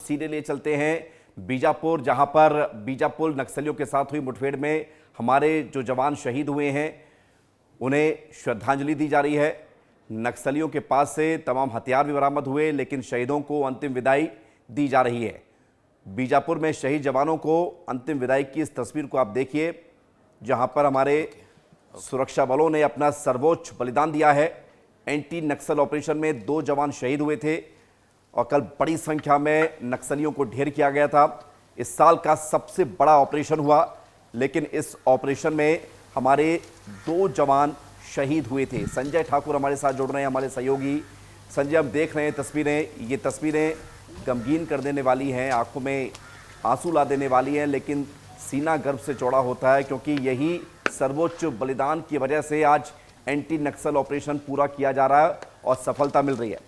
सीधे ले चलते हैं बीजापुर, जहां पर बीजापुर नक्सलियों के साथ हुई मुठभेड़ में हमारे जो जवान शहीद हुए हैं उन्हें श्रद्धांजलि दी जा रही है। नक्सलियों के पास से तमाम हथियार भी बरामद हुए, लेकिन शहीदों को अंतिम विदाई दी जा रही है। बीजापुर में शहीद जवानों को अंतिम विदाई की इस तस्वीर को आप देखिए, जहां पर हमारे सुरक्षा बलों ने अपना सर्वोच्च बलिदान दिया है। एंटी नक्सल ऑपरेशन में 2 जवान शहीद हुए थे और कल बड़ी संख्या में नक्सलियों को ढेर किया गया था। इस साल का सबसे बड़ा ऑपरेशन हुआ, लेकिन इस ऑपरेशन में हमारे 2 जवान शहीद हुए थे। संजय ठाकुर हमारे साथ जुड़ रहे हैं, हमारे सहयोगी। संजय, हम देख रहे हैं तस्वीरें, ये तस्वीरें गमगीन कर देने वाली हैं, आंखों में आंसू ला देने वाली हैं, लेकिन सीना गर्व से चौड़ा होता है, क्योंकि यही सर्वोच्च बलिदान की वजह से आज एंटी नक्सल ऑपरेशन पूरा किया जा रहा है और सफलता मिल रही है।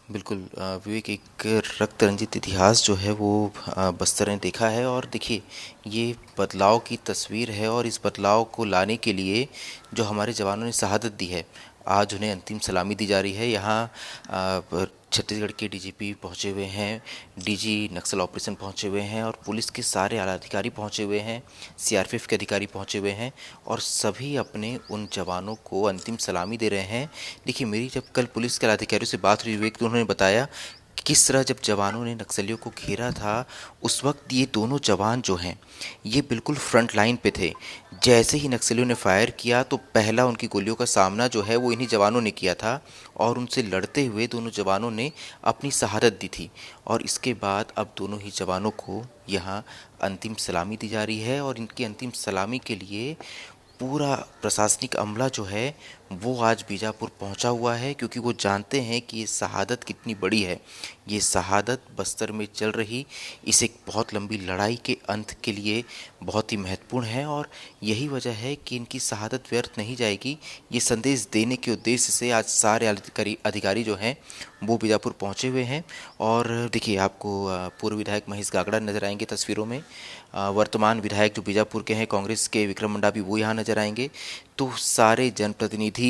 बिल्कुल विवेक, एक रक्त रंजित इतिहास जो है वो बस्तर ने देखा है। और देखिए, ये बदलाव की तस्वीर है और इस बदलाव को लाने के लिए जो हमारे जवानों ने शहादत दी है, आज उन्हें अंतिम सलामी दी जा रही है। यहाँ छत्तीसगढ़ के डीजीपी पहुँचे हुए हैं, डीजी नक्सल ऑपरेशन पहुँचे हुए हैं और पुलिस के सारे आला अधिकारी पहुँचे हुए हैं, सीआरपीएफ के अधिकारी पहुँचे हुए हैं और सभी अपने उन जवानों को अंतिम सलामी दे रहे हैं। देखिए, मेरी जब कल पुलिस के अधिकारियों से बात हुई विवेक, तो उन्होंने बताया किस तरह जब जवानों ने नक्सलियों को घेरा था, उस वक्त ये दोनों जवान जो हैं ये बिल्कुल फ्रंट लाइन पे थे। जैसे ही नक्सलियों ने फायर किया तो पहला उनकी गोलियों का सामना जो है वो इन्हीं जवानों ने किया था और उनसे लड़ते हुए दोनों जवानों ने अपनी शहादत दी थी। और इसके बाद अब दोनों ही जवानों को यहाँ अंतिम सलामी दी जा रही है और इनकी अंतिम सलामी के लिए पूरा प्रशासनिक अमला जो है वो आज बीजापुर पहुंचा हुआ है, क्योंकि वो जानते हैं कि ये शहादत कितनी बड़ी है। ये शहादत बस्तर में चल रही इस एक बहुत लंबी लड़ाई के अंत के लिए बहुत ही महत्वपूर्ण है और यही वजह है कि इनकी शहादत व्यर्थ नहीं जाएगी। ये संदेश देने के उद्देश्य से आज सारे अधिकारी जो हैं वो बीजापुर पहुंचे हुए हैं। और देखिए, आपको पूर्व विधायक महेश गागड़ा नज़र आएंगे तस्वीरों में। वर्तमान विधायक जो बीजापुर के हैं कांग्रेस के, विक्रम मुंडा भी वो यहाँ नज़र आएंगे। तो सारे जनप्रतिनिधि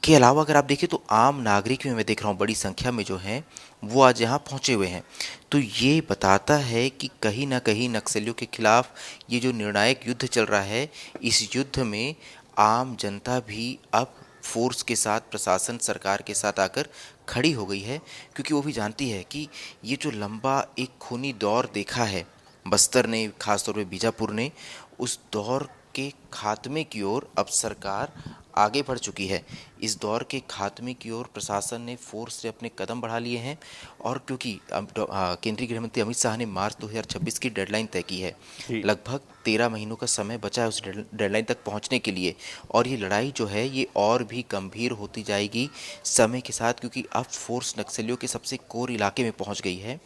के अलावा अगर आप देखें तो आम नागरिक भी मैं देख रहा हूँ बड़ी संख्या में जो हैं वो आज यहाँ पहुँचे हुए हैं। तो ये बताता है कि कहीं ना कहीं नक्सलियों के खिलाफ ये जो निर्णायक युद्ध चल रहा है, इस युद्ध में आम जनता भी अब फोर्स के साथ, प्रशासन सरकार के साथ आकर खड़ी हो गई है, क्योंकि वो भी जानती है कि ये जो लंबा एक खूनी दौर देखा है बस्तर ने, खासतौर पे बीजापुर ने, उस दौर के खात्मे की ओर अब सरकार आगे बढ़ चुकी है। इस दौर के खात्मे की ओर प्रशासन ने फोर्स से अपने कदम बढ़ा लिए हैं और क्योंकि अब केंद्रीय गृह मंत्री अमित शाह ने मार्च 2026 की डेडलाइन तय की है, लगभग 13 महीनों का समय बचा है उस डेडलाइन तक पहुंचने के लिए। और ये लड़ाई जो है ये और भी गंभीर होती जाएगी समय के साथ, क्योंकि अब फोर्स नक्सलियों के सबसे कोर इलाके में पहुँच गई है।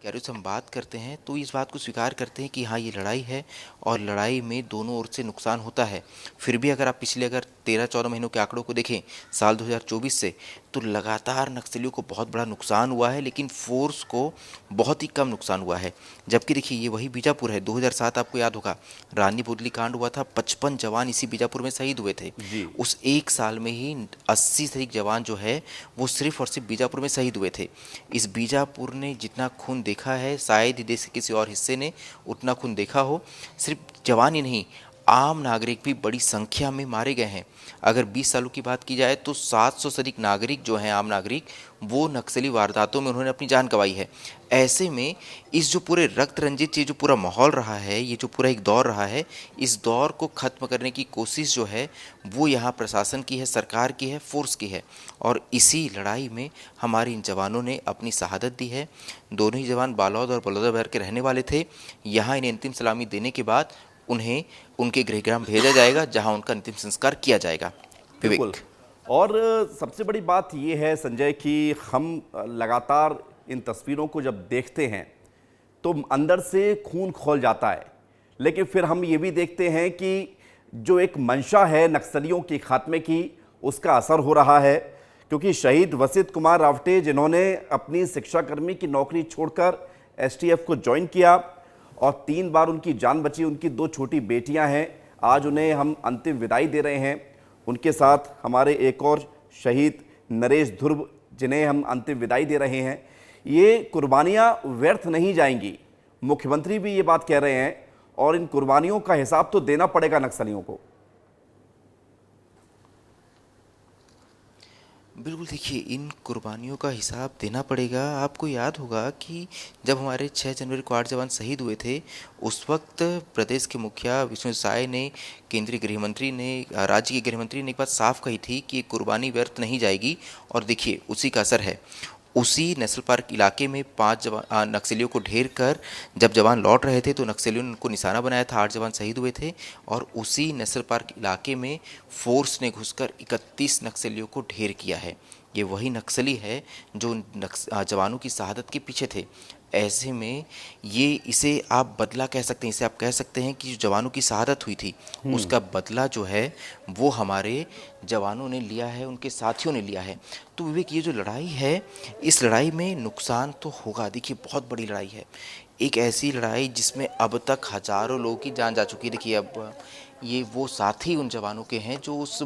अधिकारियों से हम बात करते हैं तो इस बात को स्वीकार करते हैं कि हाँ, ये लड़ाई है और लड़ाई में दोनों ओर से नुकसान होता है। फिर भी अगर आप पिछले 13-14 महीनों के आंकड़ों को देखें साल 2024 से, तो लगातार नक्सलियों को बहुत बड़ा नुकसान हुआ है, लेकिन फोर्स को बहुत ही कम नुकसान हुआ है। जबकि देखिए, ये वही बीजापुर है, 2007 आपको याद होगा रानी बुदली कांड हुआ था, 55 जवान इसी बीजापुर में शहीद हुए थे। उस एक साल में ही 80 से अधिक जवान जो है वो सिर्फ और सिर्फ बीजापुर में शहीद हुए थे। इस बीजापुर ने जितना खून देखा है शायद ही देश के किसी और हिस्से ने उतना खून देखा हो। सिर्फ जवान ही नहीं, आम नागरिक भी बड़ी संख्या में मारे गए हैं। अगर 20 सालों की बात की जाए तो 700 से अधिक नागरिक जो हैं, आम नागरिक, वो नक्सली वारदातों में उन्होंने अपनी जान गंवाई है। ऐसे में इस जो पूरे रक्त रंजित ये जो पूरा माहौल रहा है, ये जो पूरा एक दौर रहा है, इस दौर को ख़त्म करने की कोशिश जो है वो यहाँ प्रशासन की है, सरकार की है, फोर्स की है। और इसी लड़ाई में हमारे इन जवानों ने अपनी शहादत दी है। दोनों ही जवान बालोद और बलौदाबाजार के रहने वाले थे। यहाँ इन्हें अंतिम सलामी देने के बाद उन्हें उनके गृहग्राम भेजा जाएगा, जहां उनका अंतिम संस्कार किया जाएगा। बिल्कुल। और सबसे बड़ी बात यह है संजय कि हम लगातार इन तस्वीरों को जब देखते हैं तो अंदर से खून खौल जाता है, लेकिन फिर हम ये भी देखते हैं कि जो एक मंशा है नक्सलियों के खात्मे की, उसका असर हो रहा है। क्योंकि शहीद वसित कुमार रावटे, जिन्होंने अपनी शिक्षाकर्मी की नौकरी छोड़कर एसटीएफ को ज्वाइन किया और 3 बार उनकी जान बची, उनकी 2 छोटी बेटियां हैं, आज उन्हें हम अंतिम विदाई दे रहे हैं। उनके साथ हमारे एक और शहीद नरेश ध्रुव, जिन्हें हम अंतिम विदाई दे रहे हैं, ये कुर्बानियां व्यर्थ नहीं जाएंगी। मुख्यमंत्री भी ये बात कह रहे हैं और इन कुर्बानियों का हिसाब तो देना पड़ेगा नक्सलियों को। बिल्कुल, देखिए इन कुर्बानियों का हिसाब देना पड़ेगा। आपको याद होगा कि जब हमारे 6 जनवरी को 8 जवान शहीद हुए थे, उस वक्त प्रदेश के मुखिया विष्णु साय ने, केंद्रीय गृह मंत्री ने, राज्य के गृह मंत्री ने एक बात साफ कही थी कि ये कुर्बानी व्यर्थ नहीं जाएगी। और देखिए उसी का असर है। उसी नेशनल पार्क इलाके में 5 नक्सलियों को ढेर कर जब जवान लौट रहे थे तो नक्सलियों ने उनको निशाना बनाया था, 8 जवान शहीद हुए थे। और उसी नेशनल पार्क इलाके में फोर्स ने घुसकर 31 नक्सलियों को ढेर किया है। ये वही नक्सली है जो जवानों की शहादत के पीछे थे। ऐसे में ये इसे आप बदला कह सकते हैं, इसे आप कह सकते हैं कि जो जवानों की शहादत हुई थी उसका बदला जो है वो हमारे जवानों ने लिया है, उनके साथियों ने लिया है। तो विवेक, ये जो लड़ाई है, इस लड़ाई में नुकसान तो होगा। देखिए बहुत बड़ी लड़ाई है, एक ऐसी लड़ाई जिसमें अब तक हजारों लोगों की जान जा चुकी है। देखिए अब ये वो साथी उन जवानों के हैं जो उस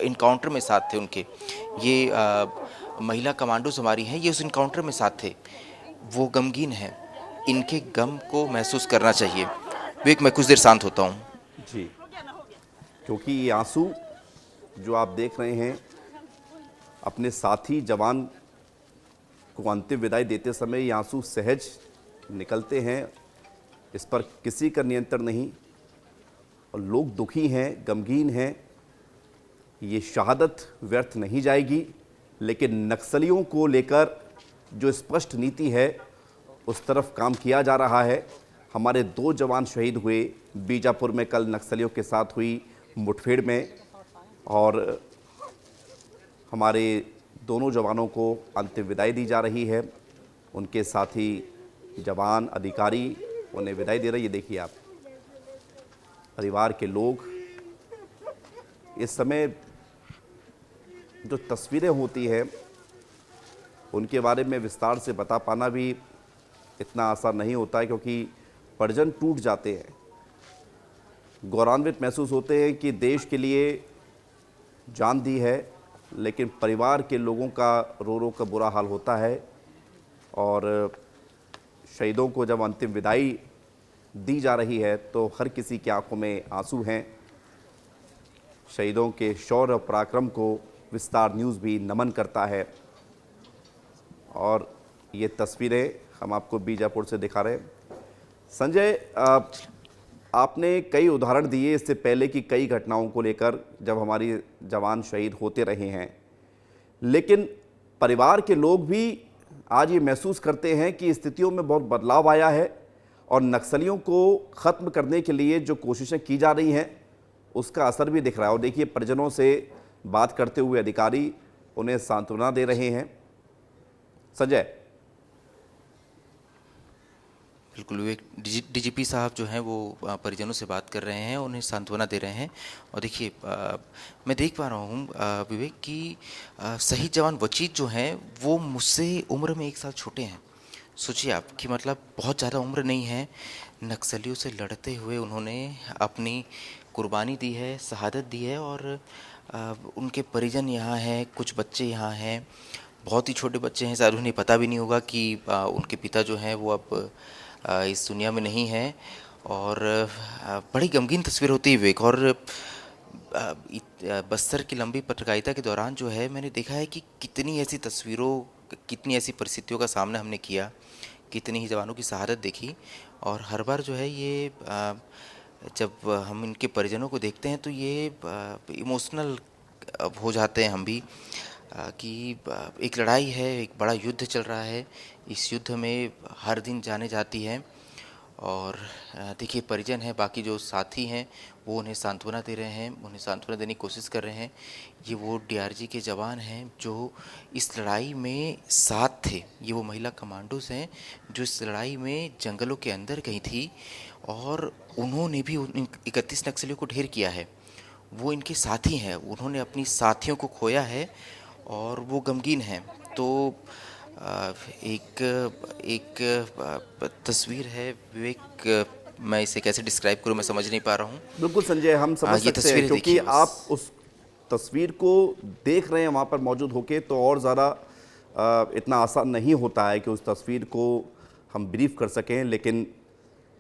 इनकाउंटर में साथ थे उनके। ये महिला कमांडोज हमारी हैं, ये उस इनकाउंटर में साथ थे। वो गमगीन हैं, इनके गम को महसूस करना चाहिए। विवेक, मैं कुछ देर शांत होता हूँ। जी, क्योंकि ये आंसू जो आप देख रहे हैं अपने साथी जवान को अंतिम विदाई देते समय, ये आंसू सहज निकलते हैं, इस पर किसी का नियंत्रण नहीं। और लोग दुखी हैं, गमगीन हैं। ये शहादत व्यर्थ नहीं जाएगी, लेकिन नक्सलियों को लेकर जो स्पष्ट नीति है उस तरफ काम किया जा रहा है। हमारे 2 जवान शहीद हुए बीजापुर में कल नक्सलियों के साथ हुई मुठभेड़ में, और हमारे दोनों जवानों को अंतिम विदाई दी जा रही है। उनके साथी जवान, अधिकारी उन्हें विदाई दे रहे हैं। ये देखिए आप, परिवार के लोग। इस समय जो तस्वीरें होती हैं उनके बारे में विस्तार से बता पाना भी इतना आसान नहीं होता है, क्योंकि परिजन टूट जाते हैं, गौरवान्वित महसूस होते हैं कि देश के लिए जान दी है, लेकिन परिवार के लोगों का रो रो का बुरा हाल होता है। और शहीदों को जब अंतिम विदाई दी जा रही है तो हर किसी की आंखों में आंसू हैं। शहीदों के शौर्य और पराक्रम को विस्तार न्यूज़ भी नमन करता है। और ये तस्वीरें हम आपको बीजापुर से दिखा रहे हैं। संजय, आपने कई उदाहरण दिए इससे पहले की कई घटनाओं को लेकर जब हमारी जवान शहीद होते रहे हैं, लेकिन परिवार के लोग भी आज ये महसूस करते हैं कि स्थितियों में बहुत बदलाव आया है और नक्सलियों को ख़त्म करने के लिए जो कोशिशें की जा रही हैं उसका असर भी दिख रहा है। और देखिए, परिजनों से बात करते हुए अधिकारी उन्हें सांत्वना दे रहे हैं। संजय। बिल्कुल विवेक, डीजीपी साहब जो हैं वो परिजनों से बात कर रहे हैं, उन्हें सांत्वना दे रहे हैं। और देखिए मैं देख पा रहा हूँ विवेक कि शहीद जवान वचीत जो हैं वो मुझसे उम्र में 1 साल छोटे हैं। सोचिए आप कि मतलब बहुत ज़्यादा उम्र नहीं है, नक्सलियों से लड़ते हुए उन्होंने अपनी कुर्बानी दी है, शहादत दी है। और उनके परिजन यहाँ हैं, कुछ बच्चे यहाँ हैं, बहुत ही छोटे बच्चे हैं, शायद उन्हें पता भी नहीं होगा कि उनके पिता जो हैं वो अब इस दुनिया में नहीं हैं। और बड़ी गमगीन तस्वीर होती है विवेक। और बस्तर की लंबी पत्रकारिता के दौरान जो है मैंने देखा है कि कितनी ऐसी तस्वीरों, कितनी ऐसी परिस्थितियों का सामना हमने किया, कितनी ही जवानों की शहादत देखी। और हर बार जो है ये जब हम इनके परिजनों को देखते हैं तो ये इमोशनल हो जाते हैं हम भी कि एक लड़ाई है, एक बड़ा युद्ध चल रहा है। इस युद्ध में हर दिन जाने जाती है। और देखिए परिजन हैं, बाकी जो साथी हैं वो उन्हें सांत्वना दे रहे हैं, उन्हें सांत्वना देने की कोशिश कर रहे हैं। ये वो डीआरजी के जवान हैं जो इस लड़ाई में साथ थे। ये वो महिला कमांडोज हैं जो इस लड़ाई में जंगलों के अंदर गई थी और उन्होंने भी उन 31 नक्सलियों को ढेर किया है। वो इनके साथी हैं, उन्होंने अपनी साथियों को खोया है और वो गमगीन हैं। तो एक तस्वीर है विवेक, मैं इसे कैसे डिस्क्राइब करूं मैं समझ नहीं पा रहा हूं। बिल्कुल संजय, हम समझ ये सकते हैं, तस्वीरें क्योंकि देखिए बस। आप उस तस्वीर को देख रहे हैं वहाँ पर मौजूद होके, तो और ज़्यादा इतना आसान नहीं होता है कि उस तस्वीर को हम ब्रीफ कर सकें, लेकिन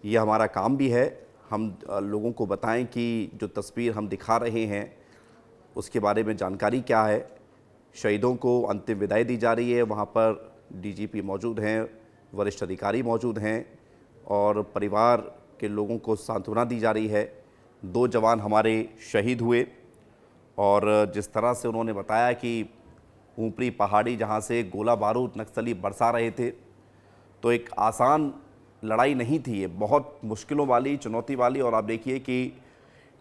ये हमारा काम भी है। हम लोगों को बताएं कि जो तस्वीर हम दिखा रहे हैं उसके बारे में जानकारी क्या है। शहीदों को अंतिम विदाई दी जा रही है, वहाँ पर डीजीपी मौजूद हैं, वरिष्ठ अधिकारी मौजूद हैं और परिवार के लोगों को सांत्वना दी जा रही है। 2 जवान हमारे शहीद हुए और जिस तरह से उन्होंने बताया कि ऊपरी पहाड़ी जहाँ से गोला बारूद नक्सली बरसा रहे थे, तो एक आसान लड़ाई नहीं थी, ये बहुत मुश्किलों वाली, चुनौती वाली। और आप देखिए कि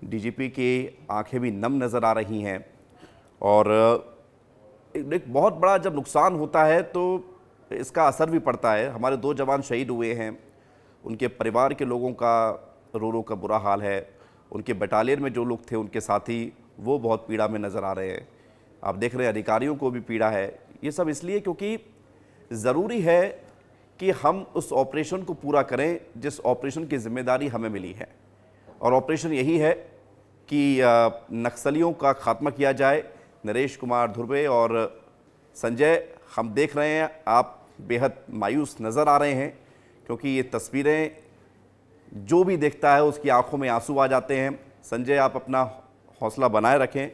डीजीपी की आंखें भी नम नज़र आ रही हैं। और एक बहुत बड़ा जब नुकसान होता है तो इसका असर भी पड़ता है। हमारे 2 जवान शहीद हुए हैं, उनके परिवार के लोगों का रो रो का बुरा हाल है। उनके बटालियन में जो लोग थे, उनके साथी, वो बहुत पीड़ा में नज़र आ रहे हैं। आप देख रहे हैं अधिकारियों को भी पीड़ा है। ये सब इसलिए क्योंकि ज़रूरी है कि हम उस ऑपरेशन को पूरा करें जिस ऑपरेशन की जिम्मेदारी हमें मिली है। और ऑपरेशन यही है कि नक्सलियों का खात्मा किया जाए। नरेश कुमार धुर्वे और संजय, हम देख रहे हैं आप बेहद मायूस नज़र आ रहे हैं, क्योंकि ये तस्वीरें जो भी देखता है उसकी आंखों में आंसू आ जाते हैं। संजय, आप अपना हौसला बनाए रखें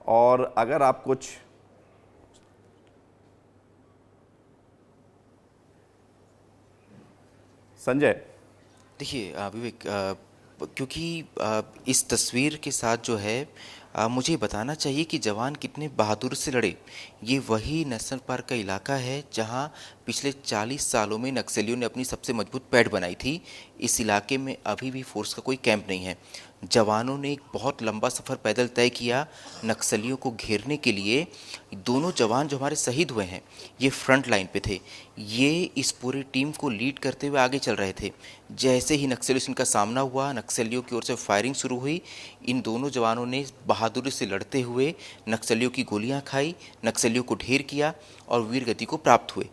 और अगर आप कुछ संजय। देखिए विवेक, क्योंकि इस तस्वीर के साथ जो है मुझे बताना चाहिए कि जवान कितने बहादुर से लड़े। ये वही नेशनल पार्क का इलाका है जहां पिछले 40 सालों में नक्सलियों ने अपनी सबसे मजबूत पैठ बनाई थी। इस इलाके में अभी भी फोर्स का कोई कैंप नहीं है। जवानों ने एक बहुत लंबा सफ़र पैदल तय किया नक्सलियों को घेरने के लिए। दोनों जवान जो हमारे शहीद हुए हैं, ये फ्रंट लाइन पे थे। ये इस पूरी टीम को लीड करते हुए आगे चल रहे थे। जैसे ही नक्सलियों से इनका सामना हुआ, नक्सलियों की ओर से फायरिंग शुरू हुई। इन दोनों जवानों ने बहादुरी से लड़ते हुए नक्सलियों की गोलियां खाई, नक्सलियों को ढेर किया और वीर गति को प्राप्त हुए।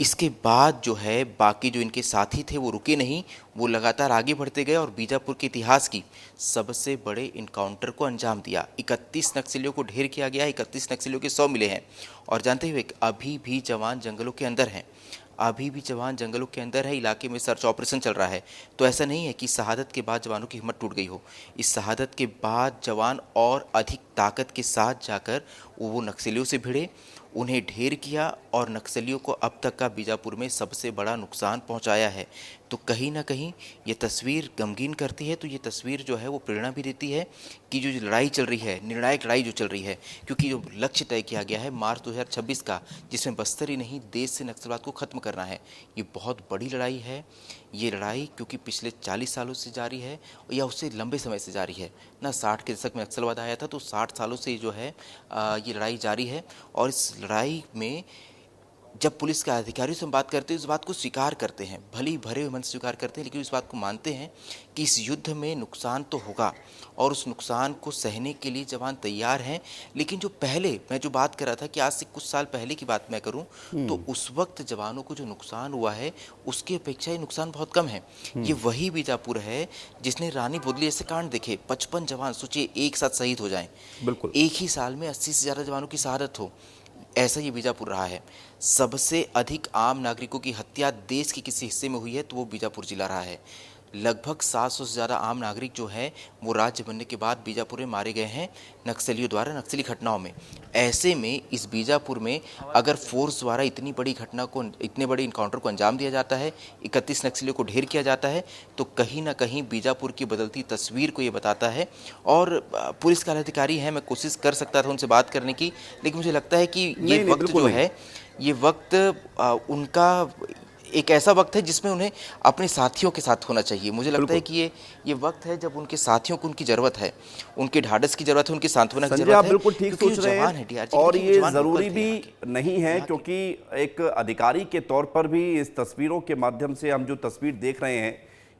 इसके बाद जो है बाकी जो इनके साथी थे वो रुके नहीं, वो लगातार आगे बढ़ते गए और बीजापुर के इतिहास की सबसे बड़े इनकाउंटर को अंजाम दिया। 31 नक्सलियों को ढेर किया गया, 31 नक्सलियों के 100 मिले हैं। और जानते हुए अभी भी जवान जंगलों के अंदर हैं, अभी भी जवान जंगलों के अंदर है। इलाके में सर्च ऑपरेशन चल रहा है। तो ऐसा नहीं है कि शहादत के बाद जवानों की हिम्मत टूट गई हो। इस शहादत के बाद जवान और अधिक ताकत के साथ जाकर वो नक्सलियों से भिड़े, उन्हें ढेर किया और नक्सलियों को अब तक का बीजापुर में सबसे बड़ा नुकसान पहुंचाया है। तो कहीं ना कहीं ये तस्वीर गमगीन करती है। तो ये तस्वीर जो है वो प्रेरणा भी देती है कि जो लड़ाई चल रही है, निर्णायक लड़ाई जो चल रही है, क्योंकि जो लक्ष्य तय किया गया है मार्च 2026 का, जिसमें बस्तर ही नहीं देश से नक्सलवाद को ख़त्म करना है, ये बहुत बड़ी लड़ाई है। ये लड़ाई क्योंकि पिछले 40 सालों से जारी है या उससे लंबे समय से जारी है ना। 60 के दशक में नक्सलवाद आया था, तो 60 सालों से जो है ये लड़ाई जारी है। और इस लड़ाई में जब पुलिस के अधिकारियों से हम बात करते हैं, इस बात को स्वीकार करते हैं, भली भरे हुए मन से स्वीकार करते हैं, लेकिन इस बात को मानते हैं कि इस युद्ध में नुकसान तो होगा और उस नुकसान को सहने के लिए जवान तैयार हैं। लेकिन जो पहले मैं जो बात कर रहा था कि आज से कुछ साल पहले की बात मैं करूं, तो उस वक्त जवानों को जो नुकसान हुआ है उसकी अपेक्षा ये नुकसान बहुत कम है। ये वही बीजापुर है जिसने रानी बुदली ऐसे कांड देखे। 55 जवान, सोचिए, एक साथ शहीद हो जाएं, बिल्कुल एक ही साल में 80 से ज़्यादा जवानों की शहादत हो। ऐसा ये बीजापुर रहा है। सबसे अधिक आम नागरिकों की हत्या देश के किसी हिस्से में हुई है तो वो बीजापुर जिला रहा है। लगभग 700 से ज़्यादा आम नागरिक जो हैं वो राज्य बनने के बाद बीजापुर में मारे गए हैं नक्सलियों द्वारा, नक्सली घटनाओं में। ऐसे में इस बीजापुर में अगर फोर्स द्वारा इतनी बड़ी घटना को, इतने बड़े इनकाउंटर को अंजाम दिया जाता है, 31 नक्सलियों को ढेर किया जाता है, तो कहीं ना कहीं बीजापुर की बदलती तस्वीर को ये बताता है। और पुलिस के अधिकारी हैं, मैं कोशिश कर सकता था उनसे बात करने की, लेकिन मुझे लगता है कि ये वक्त जो है, ये वक्त उनका एक ऐसा वक्त है जिसमें उन्हें अपने साथियों के साथ होना चाहिए। मुझे लगता है कि ये वक्त है जब उनके साथियों को उनकी ज़रूरत है, उनके ढाढ़स की ज़रूरत है, उनकी सांत्वना की ज़रूरत है। आप बिल्कुल ठीक सोच रहे हैं और ये ज़रूरी भी नहीं है, क्योंकि एक अधिकारी के तौर पर भी इस तस्वीरों के माध्यम से हम जो तस्वीर देख रहे हैं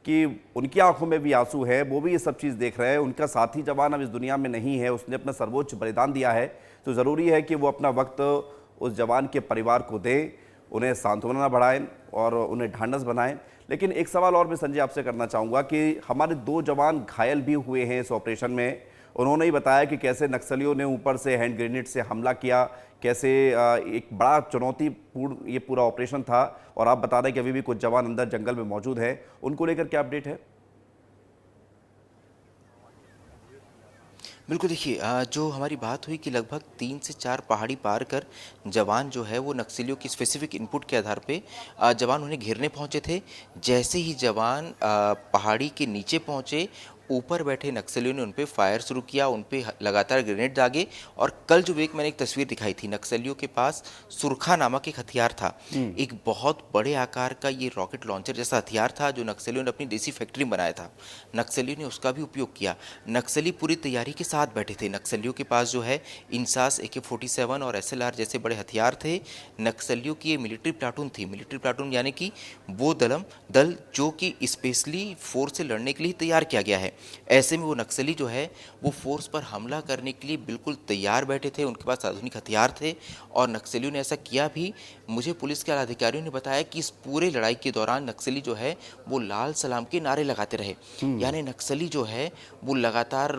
कि उनकी आंखों में भी आंसू है, वो भी ये सब चीज़ देख रहे हैं। उनका साथी जवान अब इस दुनिया में नहीं है, उसने अपना सर्वोच्च बलिदान दिया है, तो ज़रूरी है कि वो अपना वक्त उस जवान के परिवार को दें, उन्हें सांत्वना बढ़ाएं और उन्हें ढांढस बनाएं। लेकिन एक सवाल और मैं संजय आपसे करना चाहूँगा कि हमारे 2 जवान घायल भी हुए हैं इस ऑपरेशन में उन्होंने ही बताया कि कैसे नक्सलियों ने ऊपर से हैंड ग्रेनेड से हमला किया, कैसे एक बड़ा चुनौतीपूर्ण ये पूरा ऑपरेशन था। और आप बता रहे हैं कि अभी भी कुछ जवान अंदर जंगल में मौजूद हैं, उनको लेकर क्या अपडेट है? बिल्कुल देखिए, जो हमारी बात हुई कि लगभग 3 से 4 पहाड़ी पार कर जवान जो है वो नक्सलियों की स्पेसिफिक इनपुट के आधार पे जवान उन्हें घेरने पहुंचे थे। जैसे ही जवान पहाड़ी के नीचे पहुंचे, ऊपर बैठे नक्सलियों ने उन पे फायर शुरू किया, उन पे लगातार ग्रेनेड दागे। और कल जो मैंने एक तस्वीर दिखाई थी, नक्सलियों के पास सुरखा नामक एक हथियार था। एक बहुत बड़े आकार का ये रॉकेट लॉन्चर जैसा हथियार था जो नक्सलियों ने अपनी देसी फैक्ट्री में बनाया था। नक्सलियों ने उसका भी उपयोग किया। नक्सली पूरी तैयारी के साथ बैठे थे। नक्सलियों के पास जो है इंसास AK-47 और SLR जैसे बड़े हथियार थे। नक्सलियों की ये मिलिट्री प्लाटून थी। मिलिट्री प्लाटून यानी कि वो दल जो कि स्पेशली फोर्स से लड़ने के लिए तैयार किया गया है। ऐसे में वो नक्सली जो है वो फोर्स पर हमला करने के लिए बिल्कुल तैयार बैठे थे। उनके पास आधुनिक हथियार थे और नक्सलियों ने ऐसा किया भी। मुझे पुलिस के अधिकारियों ने बताया कि इस पूरे लड़ाई के दौरान नक्सली जो है वो लाल सलाम के नारे लगाते रहे। यानी नक्सली जो है वो लगातार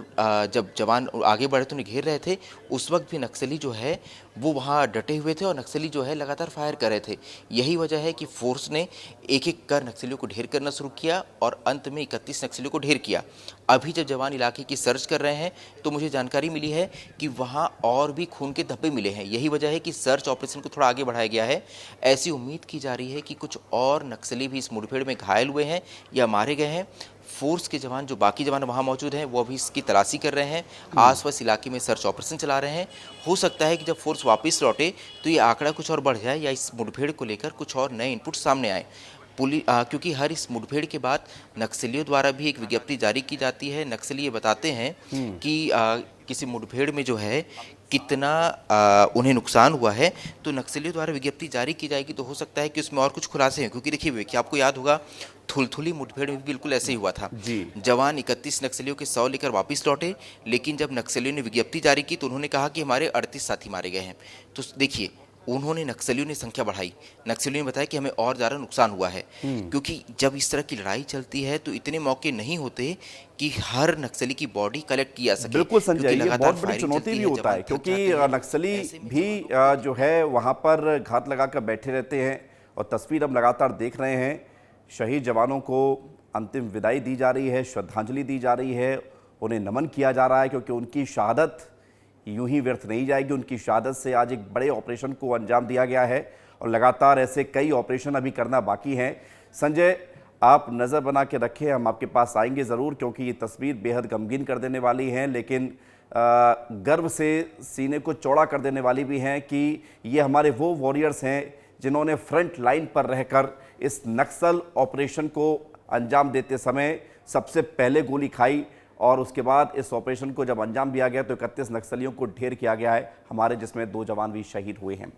जब जवान आगे बढ़े तो उन्हें घेर रहे थे, उस वक्त भी नक्सली जो है वो वहाँ डटे हुए थे और नक्सली जो है लगातार फायर कर रहे थे। यही वजह है कि फोर्स ने एक एक कर नक्सलियों को ढेर करना शुरू किया और अंत में 31 नक्सलियों को ढेर किया। अभी जब जवान इलाके की सर्च कर रहे हैं तो मुझे जानकारी मिली है कि वहाँ और भी खून के धब्बे मिले हैं। यही वजह है कि सर्च ऑपरेशन को थोड़ा आगे बढ़ाया गया है। ऐसी उम्मीद की जा रही है कि कुछ और नक्सली भी इस मुठभेड़ में घायल हुए हैं या मारे गए हैं। फोर्स के जवान, जो बाकी जवान वहाँ मौजूद हैं, वो अभी इसकी तलाशी कर रहे हैं। आसपास इलाके में सर्च ऑपरेशन चला रहे हैं। हो सकता है कि जब फोर्स वापस लौटे तो ये आंकड़ा कुछ और बढ़ जाए या इस मुठभेड़ को लेकर कुछ और नए इनपुट सामने आए। क्योंकि हर इस मुठभेड़ के बाद नक्सलियों द्वारा भी एक विज्ञप्ति जारी की जाती है। नक्सली ये बताते हैं कि किसी मुठभेड़ में जो है कितना उन्हें नुकसान हुआ है, तो नक्सलियों द्वारा विज्ञप्ति जारी की जाएगी। तो हो सकता है कि उसमें और कुछ खुलासे हैं, क्योंकि देखिए कि आपको याद होगा थुलथुली मुठभेड़ में भी बिल्कुल ऐसे ही हुआ था। जवान 31 नक्सलियों के 100 लेकर वापस लौटे, लेकिन जब नक्सलियों ने विज्ञप्ति जारी की तो उन्होंने कहा कि हमारे 38 साथी मारे गए हैं। तो देखिए, नक्सलियों ने संख्या बढ़ाई। नक्सलियों ने बताया कि हमें और ज़्यादा नुकसान हुआ है, क्योंकि जब इस तरह की लड़ाई चलती है तो इतने मौके नहीं होते कि हर नक्सली की बॉडी कलेक्ट किया सके। बिल्कुल संजय, ये बहुत बड़ी चुनौती भी होता है, क्योंकि नक्सली भी जो है वहाँ पर घात लगाकर बैठे रहते हैं। और तस्वीर हम लगातार देख रहे हैं, शहीद जवानों को अंतिम विदाई दी जा रही है, श्रद्धांजलि दी जा रही है, उन्हें नमन किया जा रहा है, क्योंकि उनकी शहादत यूं ही व्यर्थ नहीं जाएगी। उनकी शहादत से आज एक बड़े ऑपरेशन को अंजाम दिया गया है और लगातार ऐसे कई ऑपरेशन अभी करना बाकी हैं। संजय, आप नज़र बना के रखें, हम आपके पास आएंगे ज़रूर, क्योंकि ये तस्वीर बेहद गमगीन कर देने वाली है, लेकिन गर्व से सीने को चौड़ा कर देने वाली भी हैं कि ये हमारे वो वॉरियर्स हैं जिन्होंने फ्रंट लाइन पर रहकर इस नक्सल ऑपरेशन को अंजाम देते समय सबसे पहले गोली खाई। और उसके बाद इस ऑपरेशन को जब अंजाम दिया गया तो 31 नक्सलियों को ढेर किया गया है हमारे, जिसमें 2 जवान भी शहीद हुए हैं।